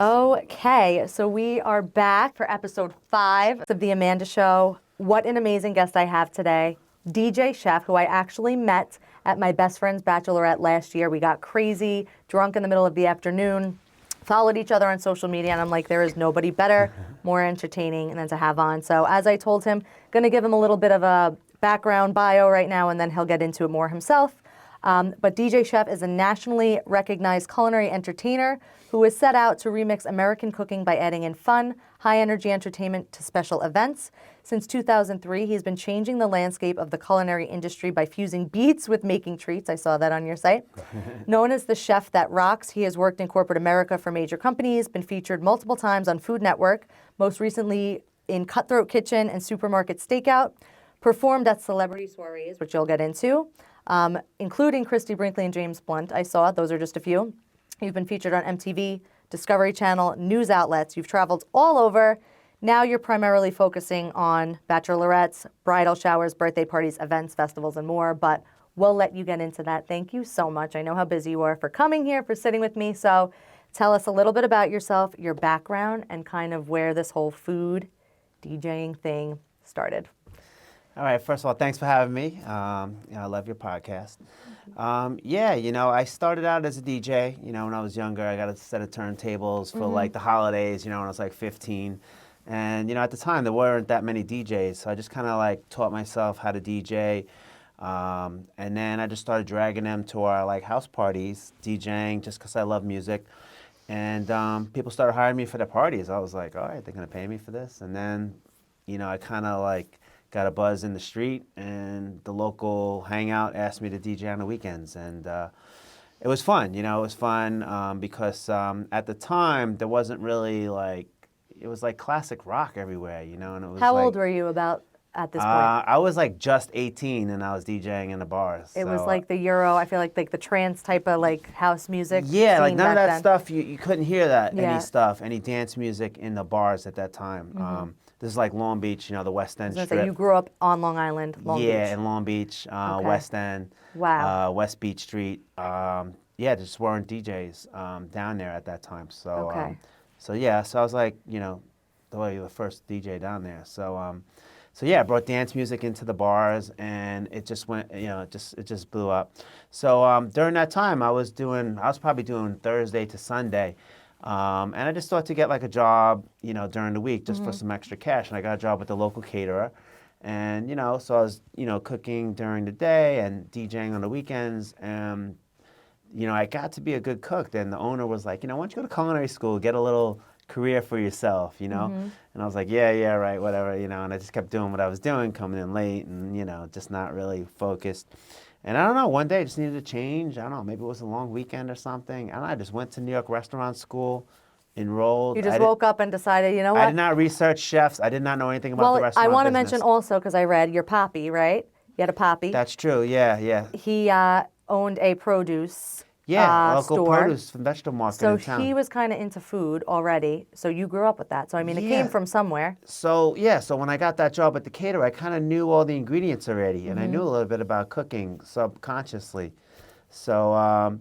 Okay, so we are back for episode 5 of The Amanda Show. What an amazing guest I have today. DJ Chef, who I actually met at my best friend's bachelorette last year. We got crazy, drunk in the middle of the afternoon, followed each other on social media, and I'm like, there is nobody better, more entertaining than to have on. So as I told him, going to give him a little bit of a background bio right now, and then he'll get into it more himself. But DJ Chef is a nationally recognized culinary entertainer who has set out to remix American cooking by adding in fun, high-energy entertainment to special events. Since 2003, he's been changing the landscape of the culinary industry by fusing beats with making treats. I saw that on your site. Known as the chef that rocks, he has worked in corporate America for major companies, been featured multiple times on Food Network, most recently in Cutthroat Kitchen and Supermarket Stakeout, performed at celebrity soirees, which you'll get into, including Christie, Brinkley, and James Blunt. I saw it. Those are just a few. You've been featured on MTV, Discovery Channel, news outlets. You've traveled all over. Now you're primarily focusing on bachelorettes, bridal showers, birthday parties, events, festivals, and more, but we'll let you get into that. Thank you so much. I know how busy you are for coming here, for sitting with me. So tell us a little bit about yourself, your background, and kind of where this whole food DJing thing started. All right, first of all, thanks for having me. I love your podcast. I started out as a DJ, when I was younger. I got a set of turntables for like the holidays, when I was like 15. And, at the time there weren't that many DJs, so I just kind of like taught myself how to DJ. And then I just started dragging them to our like house parties, DJing, just because I love music. And people started hiring me for their parties. I was like, all right, they're going to pay me for this. And then, I kind of like got a buzz in the street, and the local hangout asked me to DJ on the weekends. And it was fun, because at the time there wasn't really like, it was like classic rock everywhere, and it was How like, old were you about at this point? I was like just 18, and I was DJing in the bars. It was like the Euro, I feel like the trance type of like house music. Yeah, like scene none of back that then. stuff, you couldn't hear that, Yeah. any dance music in the bars at that time. This is like Long Beach, the West End I was Strip. gonna say, you grew up on Long Island, Long Beach. Yeah, in Long Beach, Okay. West End, Wow. West Beach Street. There just weren't DJs down there at that time. So, Okay. so I was like, the first DJ down there. So, I brought dance music into the bars, and it just went, it just blew up. So during that time, I was probably doing Thursday to Sunday. And I just thought to get like a job, during the week just for some extra cash. And I got a job with the local caterer. And, so I was, cooking during the day and DJing on the weekends. And, I got to be a good cook. Then the owner was like, why don't you go to culinary school, get a little career for yourself, And I was like, yeah, right, whatever, And I just kept doing what I was doing, coming in late and, just not really focused. And I don't know, one day I just needed to change. I don't know, maybe it was a long weekend or something. I just went to New York restaurant school, enrolled. You just woke up and decided, you know what? I did not research chefs. I did not know anything about the restaurant I want to business. mention also, because I read your papi, right? You had a papi. That's true, yeah. He owned a produce local store. produce from vegetable market So in town. he was kind of into food already. So you grew up with that. So I mean, it came from somewhere. So when I got that job at the caterer, I kind of knew all the ingredients already, and I knew a little bit about cooking subconsciously. So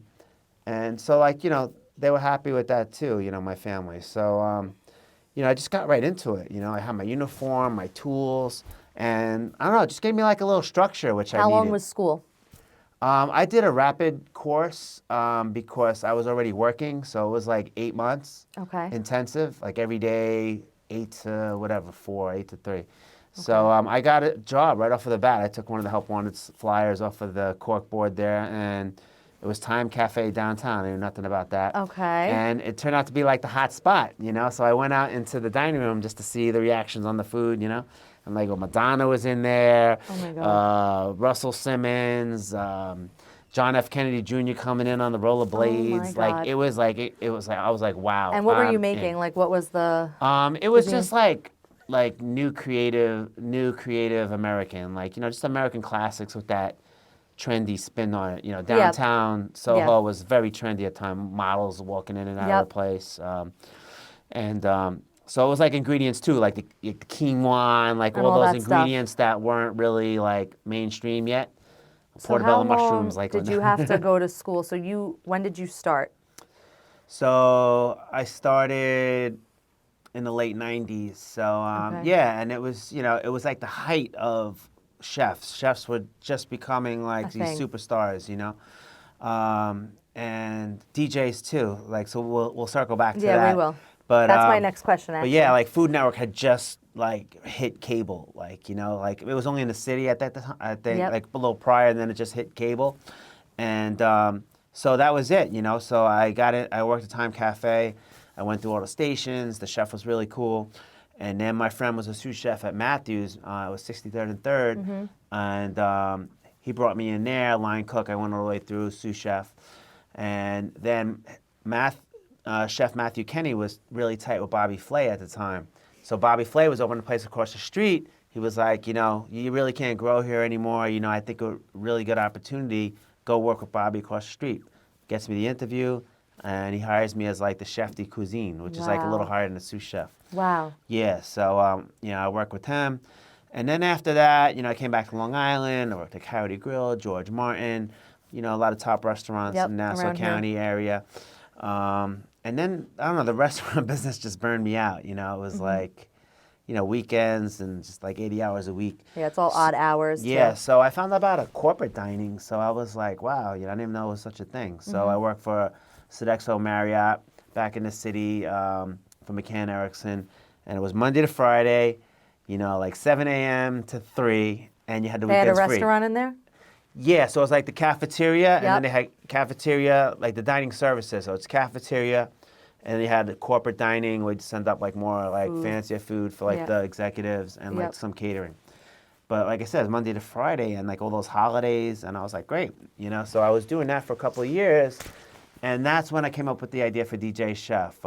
they were happy with that too, my family. So I just got right into it. I had my uniform, my tools, and I don't know, it just gave me like a little structure, which I needed. How long was school? I did a rapid course because I was already working, so it was like 8 months. Okay. Intensive, like every day, 8 to 3. So I got a job right off of the bat. I took one of the help wanted flyers off of the cork board there, and it was Time Cafe downtown. I knew nothing about that. Okay. And it turned out to be like the hot spot, So I went out into the dining room just to see the reactions on the food, And like, Madonna was in there. Oh my God. Russell Simmons, John F. Kennedy Jr. coming in on the rollerblades. Oh my God. Like it was like I was like, wow. And what were you making? Like, what was the? It was just like new creative American, like just American classics with that trendy spin on it. Downtown Soho was very trendy at the time. Models walking in and out of the place, so it was like ingredients too, like the quinoa and like all those ingredients that weren't really like mainstream yet. So Portobello how long mushrooms, like did you have to go to school? So when did you start? So I started in the late 90s. So Okay. yeah, and it was, it was like the height of chefs. Chefs were just becoming like these thing. superstars, and DJs too. Like, so we'll circle back to Yeah, we that. will. But That's my next question, but yeah, actually. like Food Network had just like hit cable. Like, like it was only in the city at that time. I think Yep. like a little prior, and then it just hit cable, and so that was it. So I got it. I worked at Time Cafe. I went through all the stations. The chef was really cool. And then my friend was a sous chef at Matthews. It was 63rd and 3rd. And he brought me in there, line cook. I went all the way through, sous chef. And then Chef Matthew Kenny was really tight with Bobby Flay at the time. So Bobby Flay was opening a place across the street. He was like, you really can't grow here anymore. I think a really good opportunity, go work with Bobby across the street. Gets me the interview. And he hires me as like the chef de cuisine, which is like a little Wow. higher than the sous chef. Wow. Yeah, so I worked with him, and then after that, I came back to Long Island. I worked at Coyote Grill, George Martin, a lot of top restaurants Yep, in Nassau around here. County area. And then I don't know, the restaurant business just burned me out. It was like, weekends and just like 80 hours a week. Yeah, it's all odd hours. Yeah, Too. so I found out about a corporate dining. So I was like, wow, I didn't even know it was such a thing. So I worked for Sodexo Marriott back in the city for McCann Erickson. And it was Monday to Friday, like 7 a.m. to 3, and you had the They had a weekends free. restaurant in there? Yeah, so it was like the cafeteria, and then Yep. they had cafeteria, like the dining services. So it's cafeteria, and then you had the corporate dining, where you send up like more like fancier food for like Yep. the executives and like Yep. some catering. But like I said, it's Monday to Friday and like all those holidays, and I was like, great, So I was doing that for a couple of years, and that's when I came up with the idea for DJ Chef.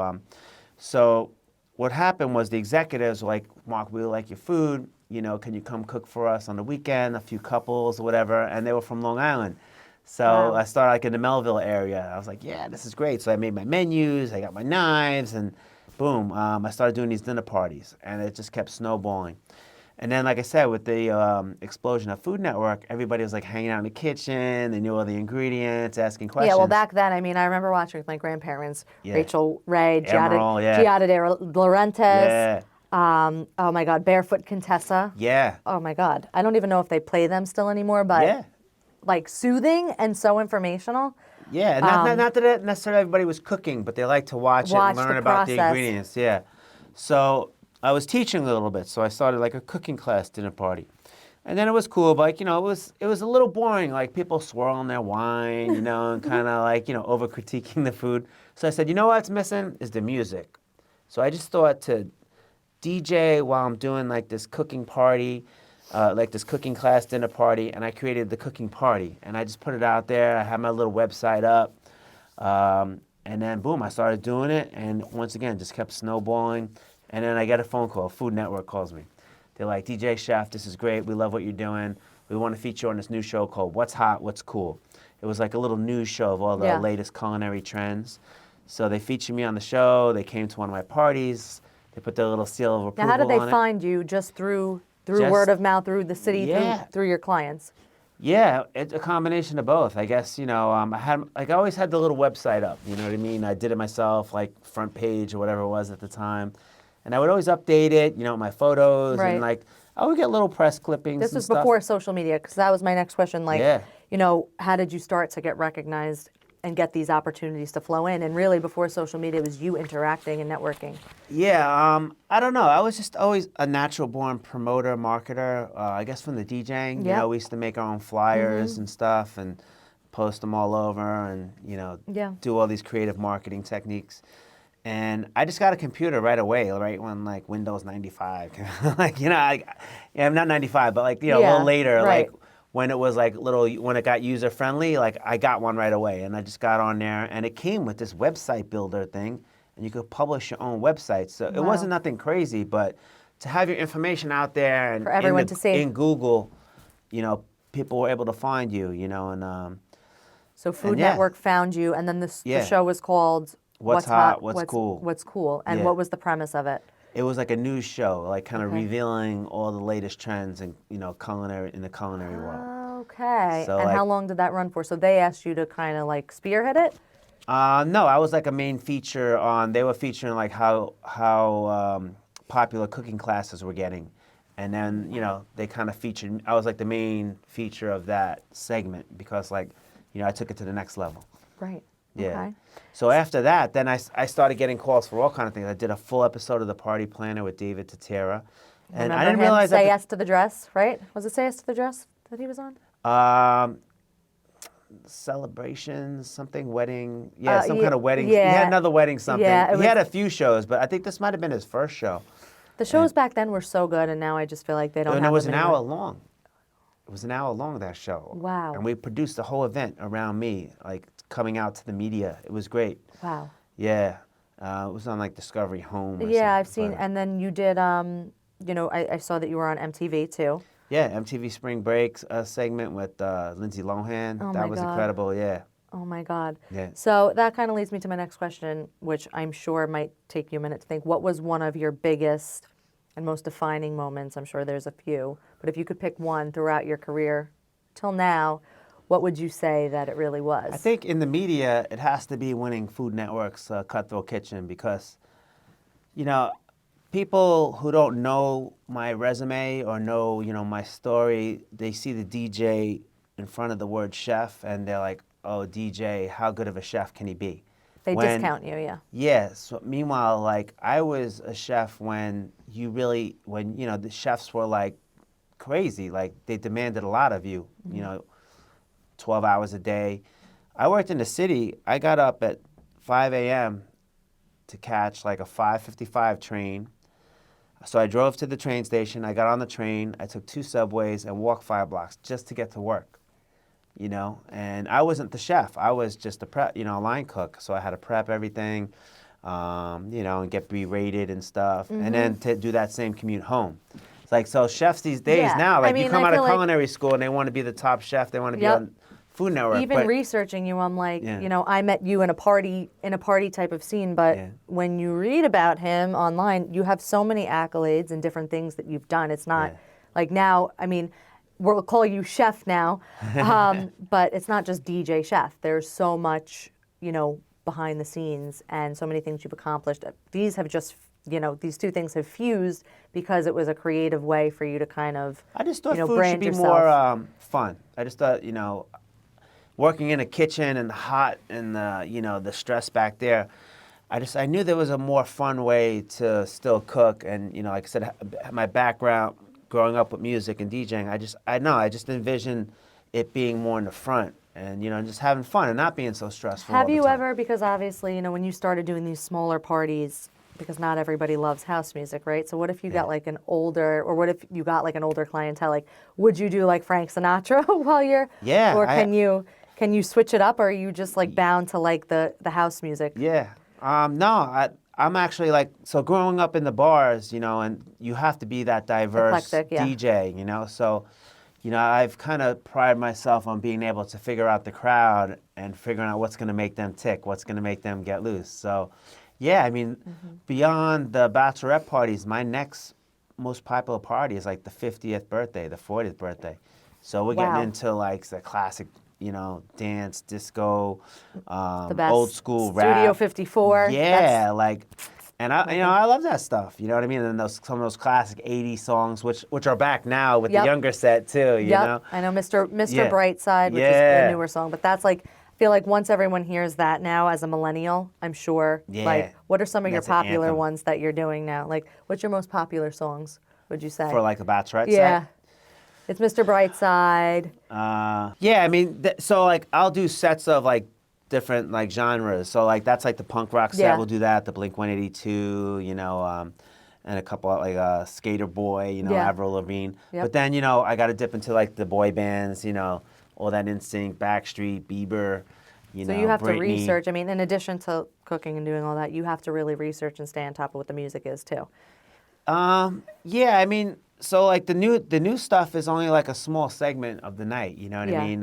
So what happened was the executives were like, Mark, we like your food. Can you come cook for us on the weekend? A few couples or whatever, and they were from Long Island. So Wow. I started like in the Melville area. I was like, yeah, this is great. So I made my menus, I got my knives, and boom, I started doing these dinner parties, and it just kept snowballing. And then, like I said, with the explosion of Food Network, everybody was like hanging out in the kitchen. They knew all the ingredients, asking questions. Yeah, well, back then, I mean, I remember watching with my grandparents, Yeah. Rachel Ray, Emerald, yeah. Giada de Laurentiis, Yeah, oh my God, Barefoot Contessa. yeah, Oh my God. I don't even know if they play them still anymore, but yeah. like soothing and so informational. Yeah, and not that necessarily everybody was cooking, but they like to watch it Watch and learn the about the process. ingredients. Yeah. So I was teaching a little bit, so I started like a cooking class dinner party. And then it was cool, but it was a little boring, like people swirling their wine, and kind of like, over critiquing the food. So I said, what's missing is the music. So I just thought to DJ while I'm doing like this cooking party, like this cooking class dinner party, and I created the cooking party, and I just put it out there. I had my little website up, and then boom, I started doing it, and once again, just kept snowballing. And then I get a phone call. Food Network calls me. They're like, DJ Chef, this is great. We love what you're doing. We want to feature you on this new show called What's Hot, What's Cool. It was like a little news show of all the Yeah. latest culinary trends. So they featured me on the show. They came to one of my parties. They put their little seal of approval Now, how did they on it. find you? Just through Just- word of mouth, through the city, Yeah. through your clients? Yeah, it's a combination of both. I guess, I always had the little website up, you know what I mean? I did it myself, like front page or whatever it was at the time. And I would always update it, my photos, Right. and like I would get little press clippings This and was stuff. before social media, because that was my next question. Like, Yeah. how did you start to get recognized and get these opportunities to flow in? And really, before social media, it was you interacting and networking. Yeah, I don't know. I was just always a natural born promoter, marketer. I guess from the DJing, Yep. we used to make our own flyers and stuff and post them all over and, Yeah. do all these creative marketing techniques. And I just got a computer right away, right when like Windows 95, like, I'm not 95, but like, a Yeah, little later, right. like when it was like when it got user friendly, like I got one right away and I just got on there and it came with this website builder thing and you could publish your own website. So it Wow. wasn't nothing crazy, but to have your information out there and For everyone to see. in Google, people were able to find you, and So Food yeah. Network found you, and then the Yeah. show was called What's Hot, What's Cool. What's Cool. And Yeah. what was the premise of it? it was like a news show, like kind of Okay. revealing all the latest trends in culinary in the culinary world. Okay. So, and like- how long did that run for? So they asked you to kind of like spearhead it? No, I was like a main feature on. They were featuring like how popular cooking classes were getting, and then they kind of featured. I was like the main feature of that segment because like I took it to the next level. Right. Yeah. Okay. So after that, then I started getting calls for all kind of things. I did a full episode of The Party Planner with David Tatera, and Remember I didn't him? realize Say that. Yes to the Dress, right? Was it Say Yes to the Dress that he was on? Celebrations, something wedding, some kind of wedding. He yeah. had another wedding something. Yeah, He had a few shows, but I think this might have been his first show. The shows back then were so good, and now I just feel like they don't And have it was them an anymore. hour long. It was an hour long, that show. Wow. And we produced the whole event around me, like coming out to the media. It was great. Wow. Yeah. It was on like Discovery Home. Or Yeah, I've something. seen, and then you did, I saw that you were on MTV too. Yeah, MTV Spring Breaks segment with Lindsay Lohan. Oh That my was God. incredible, yeah. Oh my God. Yeah. So that kind of leads me to my next question, which I'm sure might take you a minute to think. What was one of your biggest and most defining moments? I'm sure there's a few, but if you could pick one throughout your career till now, what would you say that it really was? I think in the media, it has to be winning Food Network's Cutthroat Kitchen because, people who don't know my resume or know, my story, they see the DJ in front of the word chef and they're like, oh, DJ, how good of a chef can he be? They discount you, yeah. Yeah. So meanwhile, like I was a chef when the chefs were like crazy, like they demanded a lot of you, 12 hours a day. I worked in the city. I got up at 5 a.m. to catch like a 5:55 train. So I drove to the train station. I got on the train. I took 2 subways and walked 5 blocks just to get to work. And I wasn't the chef. I was just a line cook. So I had to prep everything, and get berated and stuff, and then to do that same commute home. It's like, so chefs these days now, like you come out of culinary school and they want to be the top chef. They want to be on Food Network. Even researching you, I'm like, I met you in a party type of scene, but when you read about him online, you have so many accolades and different things that you've done. It's not like now, we'll call you chef now, but it's not just DJ chef. There's so much, behind the scenes and so many things you've accomplished. These have just, these two things have fused because it was a creative way for you to kind of, I just thought food should brand be yourself. more fun. I just thought, working in a kitchen and hot and the stress back there, I knew there was a more fun way to still cook. And like I said, my background growing up with music and DJing, I just envisioned it being more in the front and just having fun and not being so stressful. Have all the you time. ever, because obviously, when you started doing these smaller parties, because not everybody loves house music, right? So what if you got like an older clientele? Like, would you do like Frank Sinatra while you're, or can you switch it up, or are you just like bound to like the house music? Yeah. No, I'm actually like, so growing up in the bars, and you have to be that diverse Eclectic, yeah. DJ, so, I've kind of prided myself on being able to figure out the crowd and figuring out what's going to make them tick, what's going to make them get loose. So, yeah, beyond the bachelorette parties, my next most popular party is like the 50th birthday, the 40th birthday. So we're getting into like the classic, dance, disco, The best. old school rap. Studio 54. Yeah, and I love that stuff. You know what I mean? And some of those classic '80s songs, which are back now with the younger set too. You know? I know Mr. Yeah. Brightside, which is the newer song, but that's like, I feel like once everyone hears that now as a millennial, I'm sure. Yeah. Like, what are some of your That's an popular anthem. ones that you're doing now? Like, what's your most popular songs? Would you say? For like a bachelorette yeah. set? It's Mr. Brightside. So like I'll do sets of like different like genres. So like that's like the punk rock set. Yeah. We'll do that. The Blink 182. And a couple like Skater Boy. Avril Lavigne. Yep. But then I got to dip into like the boy bands. All that NSYNC, Backstreet, Bieber. So you have Britney. to research. In addition to cooking and doing all that, you have to really research and stay on top of what the music is too. So like the new stuff is only like a small segment of the night. You know what I mean?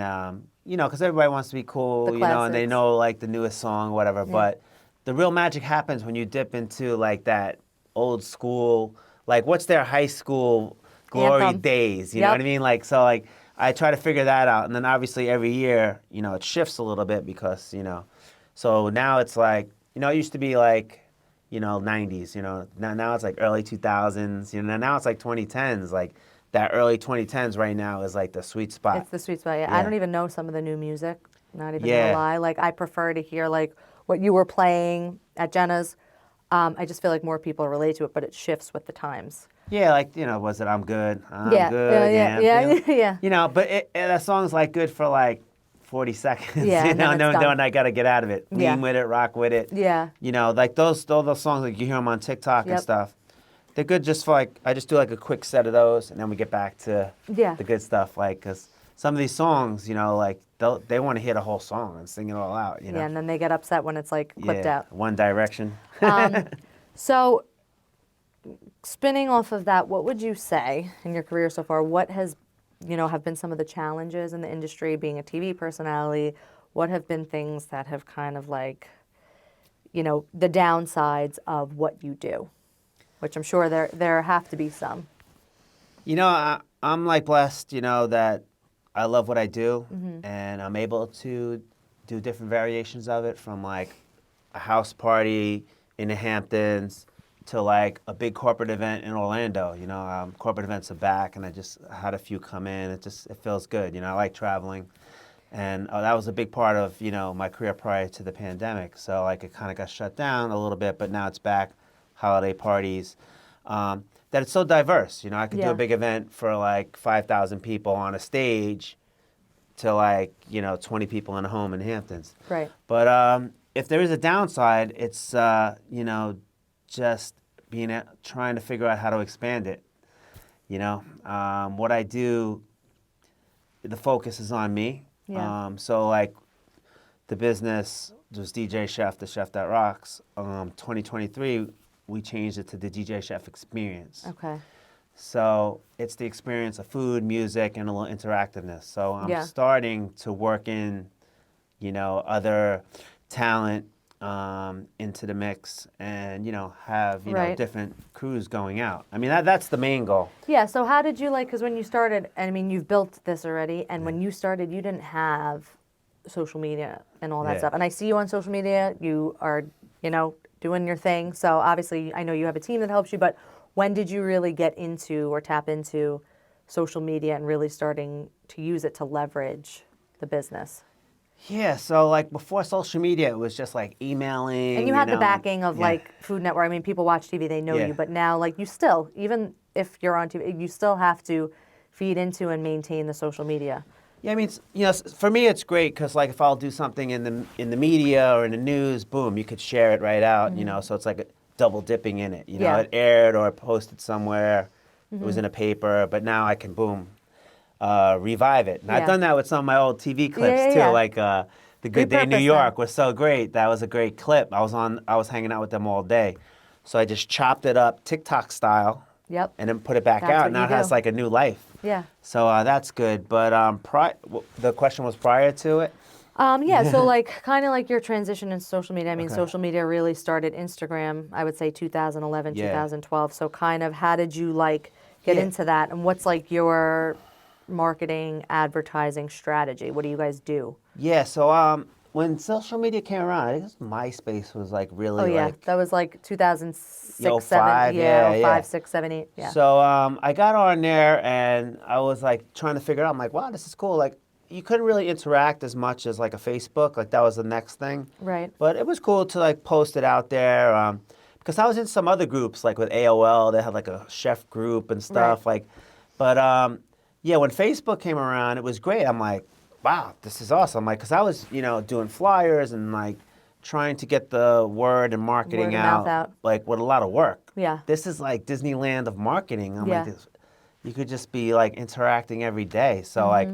Because everybody wants to be cool. The And they classics. know like the newest song, whatever. Yeah. But the real magic happens when you dip into like that old school, like what's their high school glory Anthem. days? You know what I mean? Like so like I try to figure that out, and then obviously every year it shifts a little bit because So now it's like, it used to be like, 90s, now it's like early 2000s, now it's like 2010s, like that early 2010s right now is like the sweet spot. It's the sweet spot. Yeah. I Yeah. don't even know some of the new music. Not even Yeah. gonna lie. Like I prefer to hear like what you were playing at Jenna's. I just feel like more people relate to it, but it shifts with the times. Yeah, like, was it I'm good? I'm Yeah, good. yeah. But that song's like good for like 40 seconds. Yeah, and then it's done. Then I got to get out of it. Yeah. Lean with it, rock with it. Yeah. Like those songs, like you hear them on TikTok and Yep. stuff. They're good just for like, I just do like a quick set of those and then we get back to Yeah. the good stuff. Like, because some of these songs, like they want to hear the whole song and sing it all out, Yeah, and then they get upset when it's like clipped out. One Direction. So, spinning off of that, what would you say in your career so far? What has, have been some of the challenges in the industry, being a TV personality? What have been things that have kind of like, the downsides of what you do? Which I'm sure there have to be some. I'm like blessed, that I love what I do Mm-hmm. and I'm able to do different variations of it from like a house party in the Hamptons to like a big corporate event in Orlando. Corporate events are back and I just had a few come in. It feels good. I like traveling. And that was a big part of, my career prior to the pandemic. So like it kind of got shut down a little bit, but now it's back, holiday parties. That it's so diverse. I could do Yeah. a big event for like 5,000 people on a stage to like, 20 people in a home in Hamptons. Right. But if there is a downside, it's, just trying to figure out how to expand it. What I do, the focus is on me. Yeah. So like the business was DJ Chef, the Chef That Rocks. 2023, we changed it to the DJ Chef Experience. Okay. So it's the experience of food, music, and a little interactiveness. So I'm Yeah. starting to work in, other talent into the mix and, have, Right. different crews going out. I mean, that's the main goal. Yeah, so how did you because when you started, I mean, you've built this already, and when you started, you didn't have social media and all that Yeah. stuff. And I see you on social media, you are, doing your thing. So obviously, I know you have a team that helps you, but when did you really get into or tap into social media and really starting to use it to leverage the business? Yeah, so like before social media, it was just like emailing. And you had the backing of yeah. like Food Network. I mean, people watch TV, they know Yeah. you, but now like you still, even if you're on TV, you still have to feed into and maintain the social media. Yeah, I mean, for me, it's great because like if I'll do something in the media or in the news, boom, you could share it right out. So it's like double dipping in it. Yeah. It aired or posted somewhere. It was in a paper, but now I can boom, revive it. And I've Yeah. done that with some of my old TV clips Yeah. too, like the Good Day New Repurpose York them. was so great. That was a great clip. I was hanging out with them all day, so I just chopped it up TikTok style. Yep. And then put it back That's out. what Now you it has do. like a new life. Yeah. So that's good. But the question was prior to it. Yeah, so like kind of like your transition in social media. I mean, Okay. social media really started Instagram, I would say 2011, Yeah. 2012. So kind of how did you like get Yeah. into that? And what's like your marketing, advertising strategy? What do you guys do? Yeah. So when social media came around, I guess MySpace was like really Oh yeah, like. that was like 2006, Yo, 7, five, yeah, yeah. 5, 6, 7, 8, yeah. So I got on there and I was like trying to figure it out. I'm like, wow, this is cool. Like you couldn't really interact as much as like a Facebook. Like that was the next thing. Right. But it was cool to like post it out there because I was in some other groups like with AOL. They had like a chef group and stuff but yeah, when Facebook came around, it was great. I'm like, wow, this is awesome. Like, cause I was doing flyers and like trying to get the word and marketing Word of mouth out. like with a lot of work. Yeah. This is like Disneyland of marketing. I'm Yeah. like, you could just be like interacting every day. So Mm-hmm. like,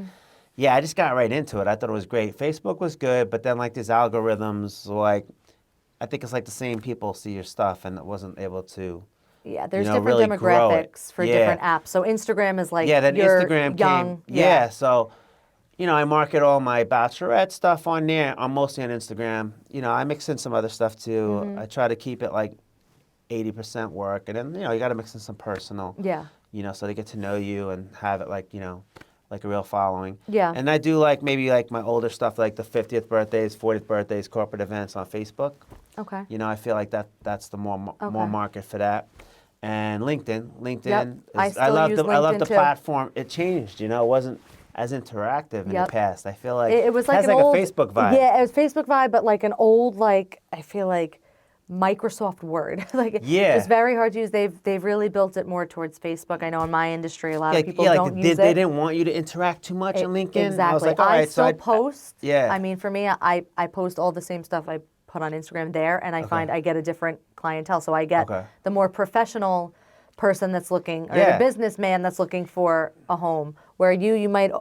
yeah, I just got right into it. I thought it was great. Facebook was good, but then like these algorithms, like, I think it's like the same people see your stuff and it wasn't able to. Yeah, there's know, different really grow it. demographics for Yeah. different apps. So Instagram is like Yeah, then your Instagram young, came. Yeah, so I market all my bachelorette stuff on there. I'm mostly on Instagram. I mix in some other stuff too. Mm-hmm. I try to keep it like 80% work, and then you got to mix in some personal. Yeah. So they get to know you and have it like like a real following. Yeah. And I do like maybe like my older stuff, like the 50th birthdays, 40th birthdays, corporate events on Facebook. Okay. You know, I feel like that's the more Okay. market for that. And LinkedIn. Yep. I I still love use I love LinkedIn the too. platform. It changed, you know, it wasn't as interactive in the Yep. past. I feel like It was like has an like old, a Facebook vibe. Yeah, it was Facebook vibe, but like an old, like, I feel like Microsoft Word. Like, Yeah. just very hard to use. They've really built it more towards Facebook. I know in my industry, a lot of Like, people yeah, like don't use they it. didn't want you to interact too much on LinkedIn. Exactly. I was like, all right, still so post. yeah. I mean, for me, I post all the same stuff I put on Instagram there, and I find I get a different clientele. So I get Okay. the more professional person that's looking, or Yeah. the businessman that's looking for a home. Where you might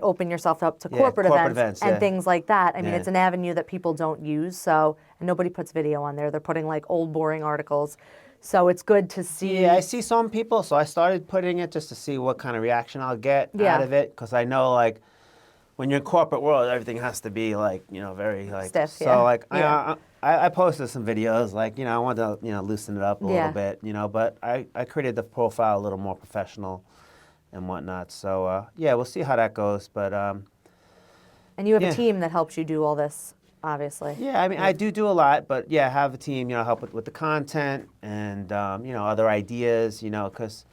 open yourself up to Yeah, corporate corporate events events, and things like that. I mean, Yeah. it's an avenue that people don't use. So, and nobody puts video on there. They're putting like old boring articles. So it's good to see. Yeah, I see some people, so I started putting it just to see what kind of reaction I'll get Yeah. out of it, because I know like when you're in corporate world, everything has to be like, you know, very like Stiff, So yeah. like Yeah. I posted some videos, like, you know, I wanted to, you know, loosen it up a Yeah. little bit, you know, but I created the profile a little more professional and whatnot. So yeah, we'll see how that goes, but And you have Yeah. a team that helps you do all this, obviously. yeah, I mean, I do a lot, but yeah, have a team, you know, help with the content and, you know, other ideas, you know, because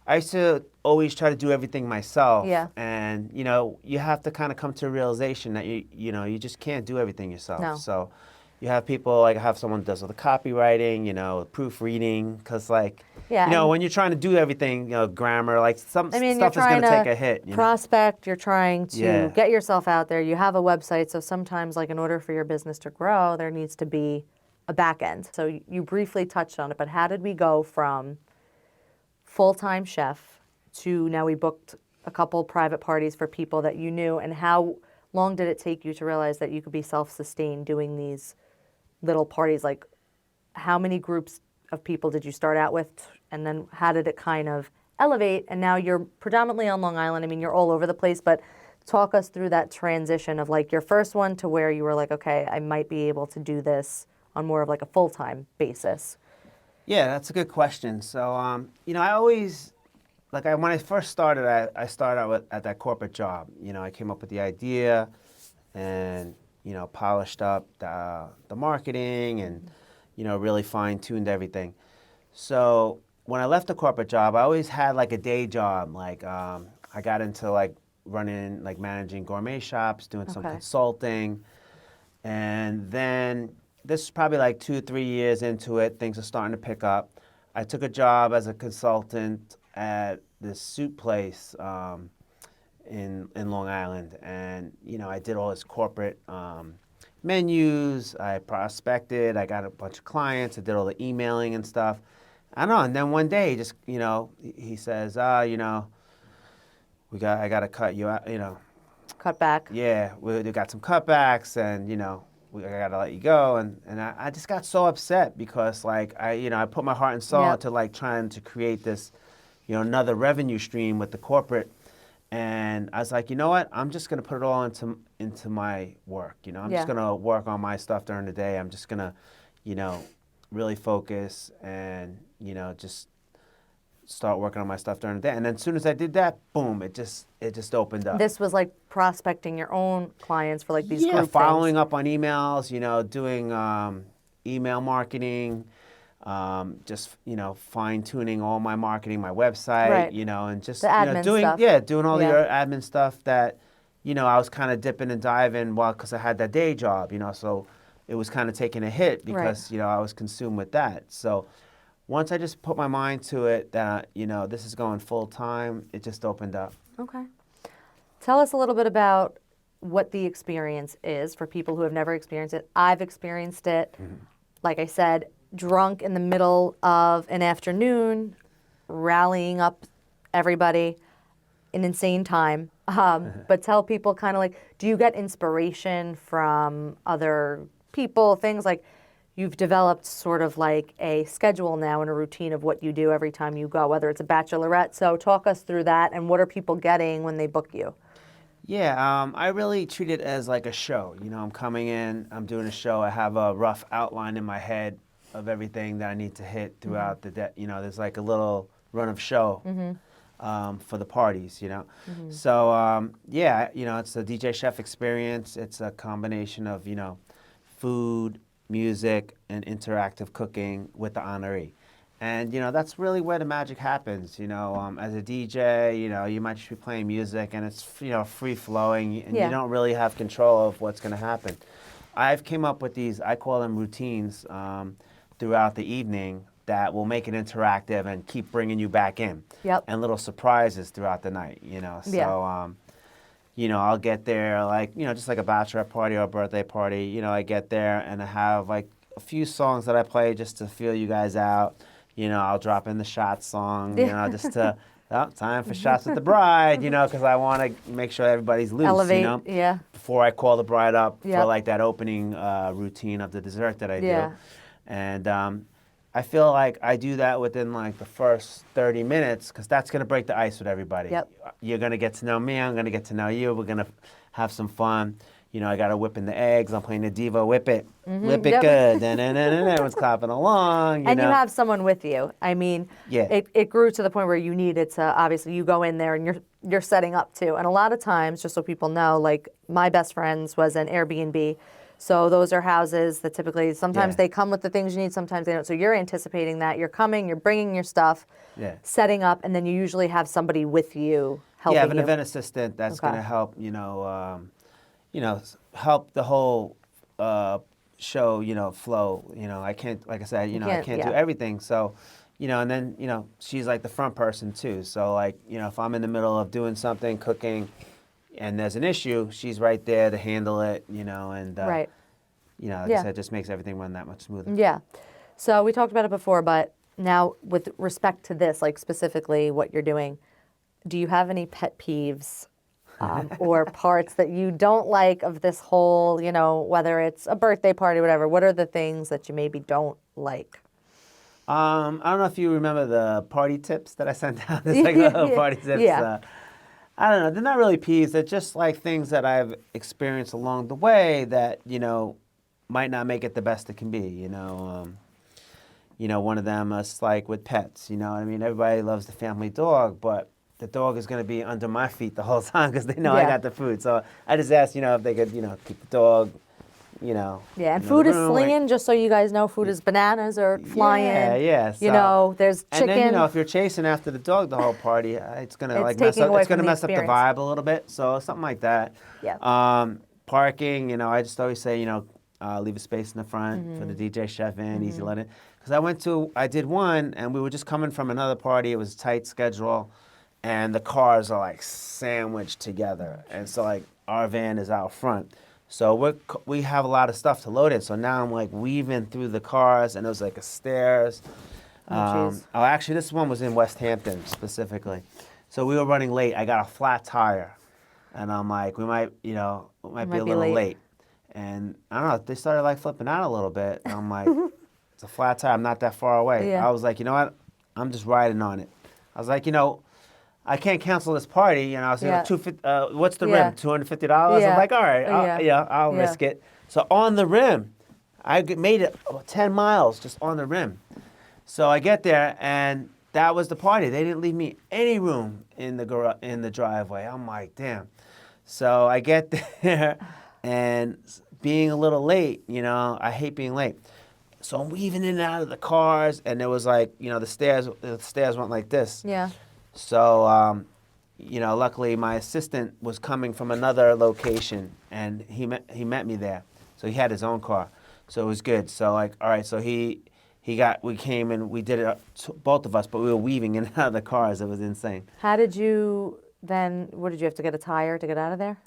I used to always try to do everything myself. Yeah. And, you know, you have to kind of come to a realization that, you know, you just can't do everything yourself. No. So you have people, like, have someone who does all the copywriting, you know, proofreading, because, like, Yeah, you know, and- when you're trying to do everything, you know, grammar, like, some I mean, stuff you're is going trying to take a hit. You know? prospect, you're trying to Yeah. get yourself out there. You have a website, so sometimes, like, in order for your business to grow, there needs to be a back end. So you briefly touched on it, but how did we go from full-time chef to now we booked a couple private parties for people that you knew, and how long did it take you to realize that you could be self-sustained doing these little parties? Like, how many groups of people did you start out with, and then how did it kind of elevate? And now you're predominantly on Long Island. I mean, you're all over the place, but talk us through that transition of like your first one to where you were like, okay, I might be able to do this on more of like a full-time basis. Yeah, that's a good question. So, you know, I always, like, when I first started, I started out at that corporate job. You know, I came up with the idea and, you know, polished up the marketing and, you know, really fine-tuned everything. So when I left the corporate job, I always had, like, a day job. Like, I got into, like, running, like, managing gourmet shops, doing some Okay. consulting. And then this is probably like 2-3 years into it, things are starting to pick up. I took a job as a consultant at this soup place in Long Island, and you know I did all this corporate menus. I prospected. I got a bunch of clients. I did all the emailing and stuff. I don't know. And then one day, just you know, he says, you know, I got to cut you out. You know, Cut back. yeah, we got some cutbacks, and you know, I gotta let you go, and I just got so upset because like I put my heart and soul Yep. into like trying to create this, you know, another revenue stream with the corporate, and I was like, you know what, I'm just gonna put it all into my work, you know, I'm just Yeah. gonna work on my stuff during the day, I'm just gonna, you know, really focus and you know just start working on my stuff during the day. And then as soon as I did that, boom, it just opened up. This was like prospecting your own clients for like these Yeah, group following things. up on emails, you know, doing email marketing, just, you know, fine tuning all my marketing, my website, Right. you know, and just, The you know, admin doing, stuff. yeah, doing all Yeah. the admin stuff that, you know, I was kind of dipping and diving because I had that day job, you know, so it was kind of taking a hit because, you know, I was consumed with that. So once I just put my mind to it that, you know, this is going full time, it just opened up. Okay. Tell us a little bit about what the experience is for people who have never experienced it. I've experienced it, like I said, drunk in the middle of an afternoon, rallying up everybody, an insane time. But tell people kind of like, do you get inspiration from other people, things like you've developed sort of like a schedule now and a routine of what you do every time you go, whether it's a bachelorette. So talk us through that and what are people getting when they book you? Yeah, I really treat it as like a show. You know, I'm coming in, I'm doing a show. I have a rough outline in my head of everything that I need to hit throughout the day. You know, there's like a little run of show. for the parties, So yeah, it's a DJ chef experience. It's a combination of food, music, and interactive cooking with the honoree. And that's really where the magic happens. As a DJ, you might just be playing music and it's free flowing, and you don't really have control of what's going to happen. I've came up with these, I call them routines, throughout the evening that will make it interactive and keep bringing you back in. Yep. And little surprises throughout the night. So I'll get there just like a bachelorette party or a birthday party. I get there and I have like a few songs that I play just to feel you guys out. I'll drop in the shot song, just to, time for shots with the bride, because I want to make sure everybody's loose, Elevate, yeah. before I call the bride up Yep. for like that opening routine of the dessert that I Yeah. do. And I feel like I do that within like the first 30 minutes because that's going to break the ice with everybody. Yep. You're going to get to know me. I'm going to get to know you. We're going to have some fun. I got to whip in the eggs. I'm playing the diva. Whip it. Whip it Yep. good. Everyone's clapping along. And you have someone with you. I mean, Yeah. it grew to the point where you needed to, obviously, you go in there and you're setting up too. And a lot of times, just so people know, like my best friend's was an Airbnb. So those are houses that typically, sometimes Yeah. they come with the things you need, sometimes they don't. So you're anticipating that. You're coming, you're bringing your stuff, Yeah. setting up, and then you usually have somebody with you helping Yeah, I have an you. event assistant that's Okay. going to help, help the whole show, flow. I can't, like I said, I can't do yeah. everything. So, and then, she's like the front person too. So like, if I'm in the middle of doing something, cooking, and there's an issue, she's right there to handle it, and, Right. like Yeah. I said, it just makes everything run that much smoother. Yeah. So we talked about it before, but now with respect to this, like specifically what you're doing, do you have any pet peeves or parts that you don't like of this whole, whether it's a birthday party, whatever? What are the things that you maybe don't like? I don't know if you remember the party tips that I sent out. There's like little party tips. Yeah. I don't know. They're not really peeves. They're just like things that I've experienced along the way that, might not make it the best it can be. One of them is like with pets. You know what I mean? Everybody loves the family dog, but the dog is going to be under my feet the whole time because they know I Yeah. got the food. So I just asked, if they could, keep the dog, Yeah, and in the food is room, like- slinging, just so you guys know, food is bananas or flying. Yeah. There's chicken. And then if you're chasing after the dog the whole party, it's gonna It's like mess taking up. away It's gonna from the mess up the experience. vibe a little bit. So something like that. Yeah. Parking. I just always say leave a space in the front for the DJ chef in, easy let in. Because I did one, and we were just coming from another party. It was a tight schedule, and the cars are like sandwiched together, and so like our van is out front. So we have a lot of stuff to load in. So now I'm like weaving through the cars, and it was like a stairs. jeez. Actually, this one was in West Hampton specifically. So we were running late. I got a flat tire, and I'm like, we might be a little late. And I don't know, they started like flipping out a little bit. And I'm like, it's a flat tire. I'm not that far away. Yeah. I was like, you know what? I'm just riding on it. I was like, I can't cancel this party. I was Yeah. what's the Yeah. rim? $250? Yeah. I'm like, all right, I'll Yeah. risk it. So on the rim, I made it 10 miles just on the rim. So I get there, and that was the party. They didn't leave me any room in the driveway. I'm like, damn. So I get there, and being a little late, I hate being late. So I'm weaving in and out of the cars, and there was like, the stairs went like this. Yeah. So, luckily my assistant was coming from another location, and he met me there. So he had his own car, so it was good. So like, all right, so we came and we did it, both of us, but we were weaving in and out of the cars. It was insane. How did you then, what did you have to get a tire to get out of there?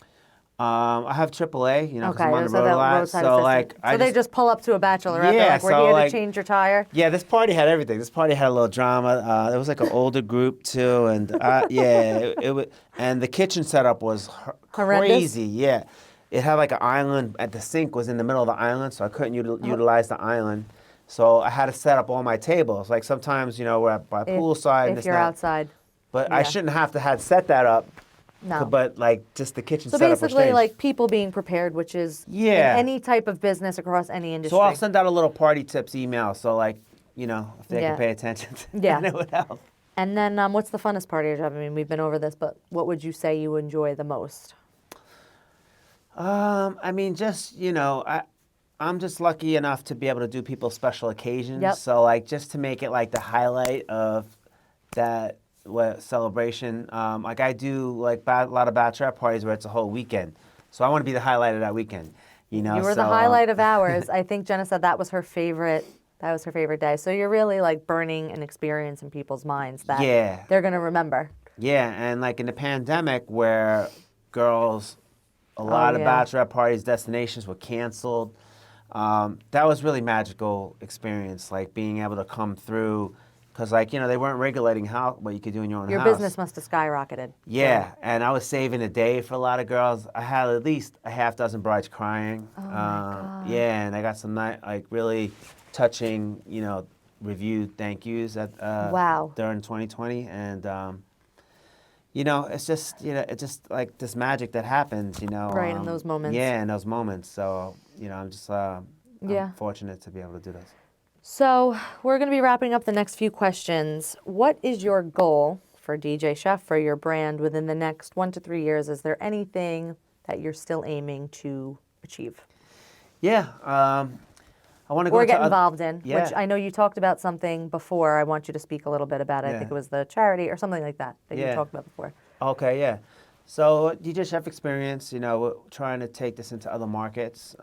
I have AAA, because Okay, I'm on the so road that a lot. roadside So assistant. like, So they just pull up to a bachelorette, Yeah, they're like, we're so, here like- to change your tire? Yeah, this party had everything. This party had a little drama. It was like an older group too, and it was. And the kitchen setup was Horrendous? crazy. Yeah, it had like an island. At the sink was in the middle of the island, so I couldn't utilize the island. So I had to set up all my tables. Like sometimes, we're at by poolside. and If you're outside. But yeah. I shouldn't have to had set that up. No. But like just the kitchen So setup was basically, strange. like people being prepared, which is Yeah. in any type of business across any industry. So I'll send out a little party tips email. So like, if they Yeah. can pay attention, Yeah. it would help. And then what's the funnest part of your job? I mean, we've been over this, but what would you say you enjoy the most? I mean, just, I'm just lucky enough to be able to do people's special occasions. Yep. So, like, just to make it like the highlight of that celebration. Like, I do like a lot of bachelorette parties where it's a whole weekend. So I want to be the highlight of that weekend. You were the highlight of ours. I think Jenna said that was her favorite. That was her favorite day. So you're really like burning an experience in people's minds that they're gonna remember. Yeah, and like in the pandemic where girls, a lot of bachelorette parties, destinations were canceled. That was really magical experience, like being able to come through, because like, they weren't regulating what you could do in your own house. Your business must have skyrocketed. Yeah, and I was saving a day for a lot of girls. I had at least a half dozen brides crying. Oh my God. Yeah, and I got some like really touching, reviewed thank yous at Wow. during 2020, and it's just like this magic that happens, Right, in those moments. Yeah, in those moments. So I'm just I'm fortunate to be able to do this. So we're going to be wrapping up the next few questions. What is your goal for DJ Chef, for your brand, within the next 1 to 3 years? Is there anything that you're still aiming to achieve? Yeah, I want to go or to get involved in, yeah. which I know you talked about something before. I want you to speak a little bit about it. I think it was the charity or something like that you talked about before. Okay, yeah. So DJ Chef Experience, we're trying to take this into other markets.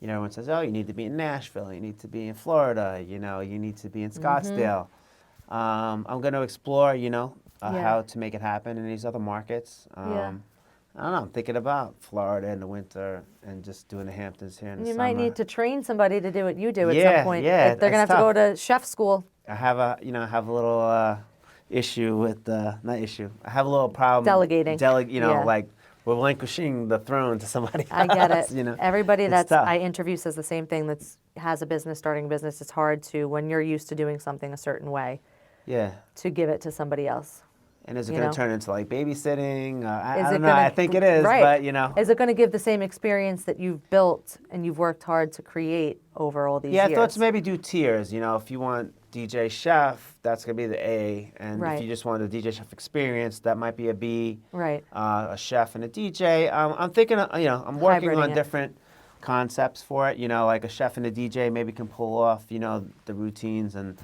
Everyone says, oh, you need to be in Nashville, you need to be in Florida, you need to be in Scottsdale. I'm going to explore, how to make it happen in these other markets. I don't know, I'm thinking about Florida in the winter and just doing the Hamptons here in the You summer. might need to train somebody to do what you do at Yeah, some point. yeah, Like, they're going to have to go to chef school. I have a little issue with, not issue, I have a little problem. Delegating. Like relinquishing the throne to somebody else. I get it. Everybody It's tough. I interview says the same thing has a business, starting a business. It's hard to, when you're used to doing something a certain way, to give it to somebody else. And is it going to turn into like babysitting? I Is don't it know. gonna- I think it is, right. but Is it going to give the same experience that you've built and you've worked hard to create over all these years? Yeah, I thought to maybe do tiers. If you want DJ Chef, that's going to be the A. And if you just want a DJ Chef experience, that might be a B. Right. A chef and a DJ. I'm thinking, I'm working Hybriding on it. different concepts for it. Like a chef and a DJ maybe can pull off, the routines and,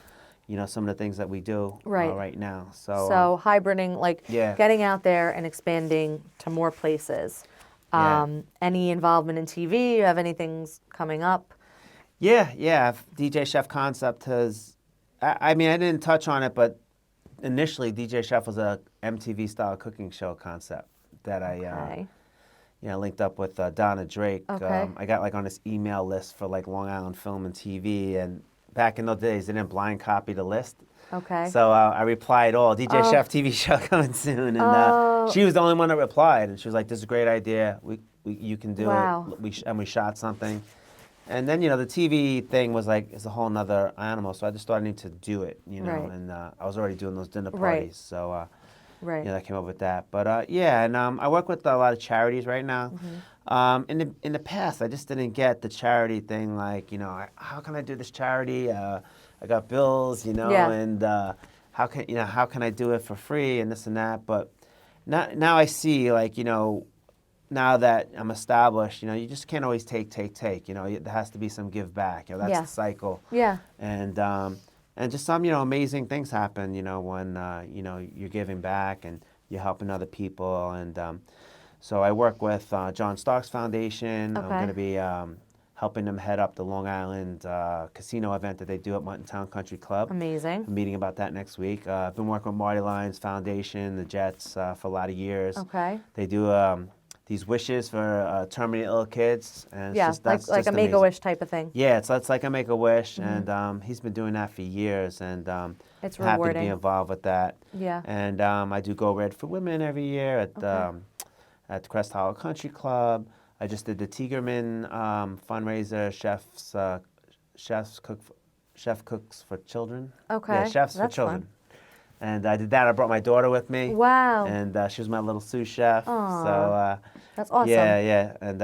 some of the things that we do right now. So hybriding, like getting out there and expanding to more places. Any involvement in TV? You have anything coming up? Yeah. DJ Chef concept has, I mean, I didn't touch on it, but initially DJ Chef was a MTV style cooking show concept that I linked up with Donna Drake. I got like on this email list for like Long Island Film and TV, and back in those days they didn't blind copy the list. Okay. So I replied all, DJ Chef TV show coming soon, and she was the only one that replied, and she was like, "This is a great idea. You can do it." We shot something. And then, the TV thing was like, it's a whole nother animal. So I just thought I need to do it, and I was already doing those dinner parties. So, I came up with that. But, and I work with a lot of charities right now. In the past, I just didn't get the charity thing. Like, how can I do this charity? I got bills, and how can I do it for free and this and that. But now I see, like, now that I'm established, you just can't always take. There has to be some give back. That's the cycle. Yeah. And just some, amazing things happen, when, you're giving back and you're helping other people. And so I work with John Starks Foundation. Okay. I'm going to be helping them head up the Long Island casino event that they do at Mutton Town Country Club. Amazing. I'm meeting about that next week. I've been working with Marty Lyons Foundation, the Jets, for a lot of years. Okay. They do these wishes for terminally ill kids, and it's like just a Make-A-Wish type of thing. Yeah, it's like a Make-A-Wish, and he's been doing that for years, and it's I'm happy to rewarding. be involved with that. Yeah. And I do Go Red for Women every year at the Crest Hollow Country Club. I just did the Tigerman fundraiser, Chef Cooks for Children. Okay, Yeah, Chefs for that's Children. fun. And I did that. I brought my daughter with me. Wow. And she was my little sous chef. Aw. So That's awesome. yeah. And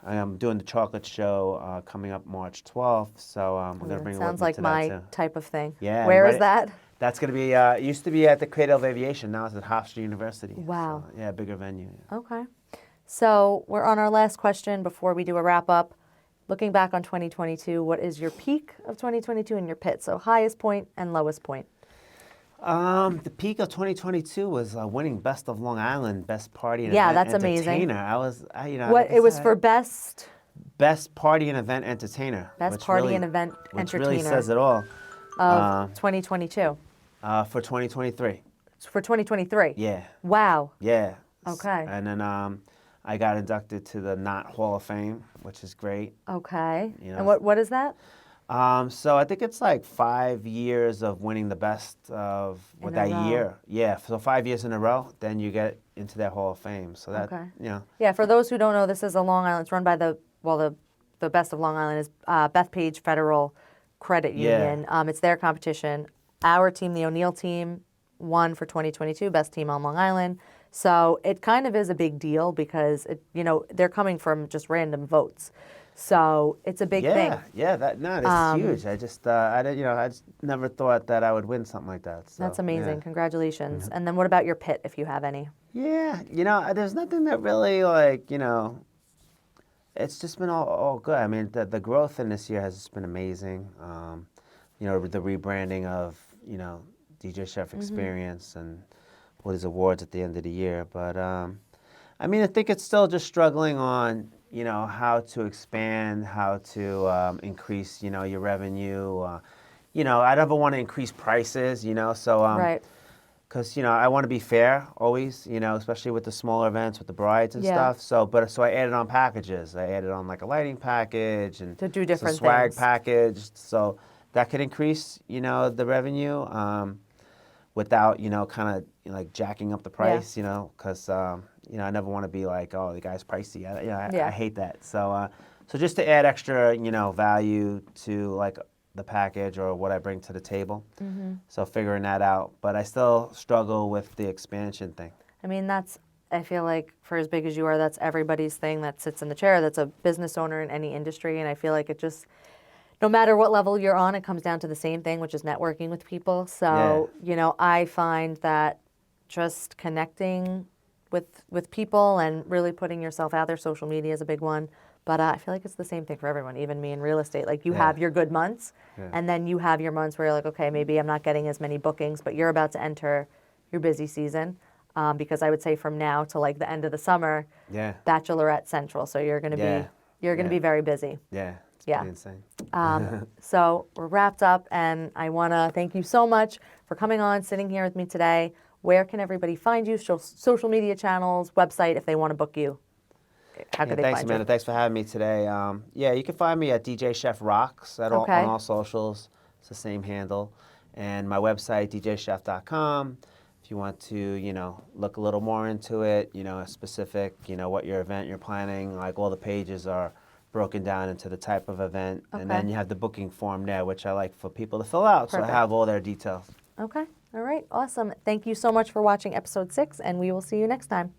I'm doing the chocolate show coming up March 12th, so we're gonna bring a Sounds little like to my that too. type of thing. Yeah. Where right is that? That's gonna be. It used to be at the Cradle of Aviation. Now it's at Hofstra University. Wow. So, yeah, bigger venue. Yeah. Okay. So we're on our last question before we do a wrap up. Looking back on 2022, what is your peak of 2022 and your pit? So highest point and lowest point. The peak of 2022 was winning Best of Long Island, Best Party and Yeah, Event that's amazing. Entertainer. What like I it was said, for best Best Party and Event Entertainer. Best Party and Event Which really Entertainer says it all. of 2022. For 2023. For 2023. Yeah. Wow. Yeah. Okay. And then I got inducted to the Knot Hall of Fame, which is great. Okay. You know, And what is that? So I think it's like 5 years of winning the best of In a that row. year. Yeah, so 5 years in a row, then you get into that Hall of Fame. So that, Okay. you know. Yeah, for those who don't know, this is a Long Island. It's run by the Best of Long Island is Bethpage Federal Credit Yeah. Union. It's their competition. Our team, the O'Neill team, won for 2022, best team on Long Island. So it kind of is a big deal because they're coming from just random votes. So it's a big thing. Yeah, that's huge. I just I just never thought that I would win something like that. So, That's amazing. Yeah. Congratulations. And then what about your pit, if you have any? Yeah, there's nothing that really it's just been all good. I mean, the growth in this year has just been amazing. With the rebranding of, DJ Chef Experience and all these awards at the end of the year. But, I mean, I think it's still just struggling on, how to expand, how to increase, your revenue. I never want to increase prices, so Right. because I want to be fair always, especially with the smaller events with the brides and Yeah. stuff. So I added on packages. I added on like a lighting package and To do different some swag things. package, so that could increase, the revenue without kind of like jacking up the price, because I never want to be like, oh, the guy's pricey. I hate that. So just to add extra, value to like the package or what I bring to the table. So figuring that out, but I still struggle with the expansion thing. I mean, I feel like for as big as you are, that's everybody's thing that sits in the chair that's a business owner in any industry. And I feel like it just, no matter what level you're on, it comes down to the same thing, which is networking with people. So, I find that just connecting with people and really putting yourself out there, social media is a big one. But I feel like it's the same thing for everyone, even me in real estate. Like you have your good months, and then you have your months where you're like, okay, maybe I'm not getting as many bookings, but you're about to enter your busy season. Because I would say from now to like the end of the summer, bachelorette central. So you're going to be very busy. Yeah. It's Yeah. pretty insane. So we're wrapped up, and I want to thank you so much for coming on, sitting here with me today. Where can everybody find you? Social media channels, website, if they want to book you. How could they Thanks, find Amanda. you? Thanks for having me today. You can find me at DJ Chef Rocks on all socials. It's the same handle. And my website, djchef.com. If you want to, look a little more into it, specific, what your event you're planning, like all the pages are broken down into the type of event. Okay. And then you have the booking form there, which I like for people to fill out. Perfect. So I have all their details. Okay. All right. Awesome. Thank you so much for watching episode 6, and we will see you next time.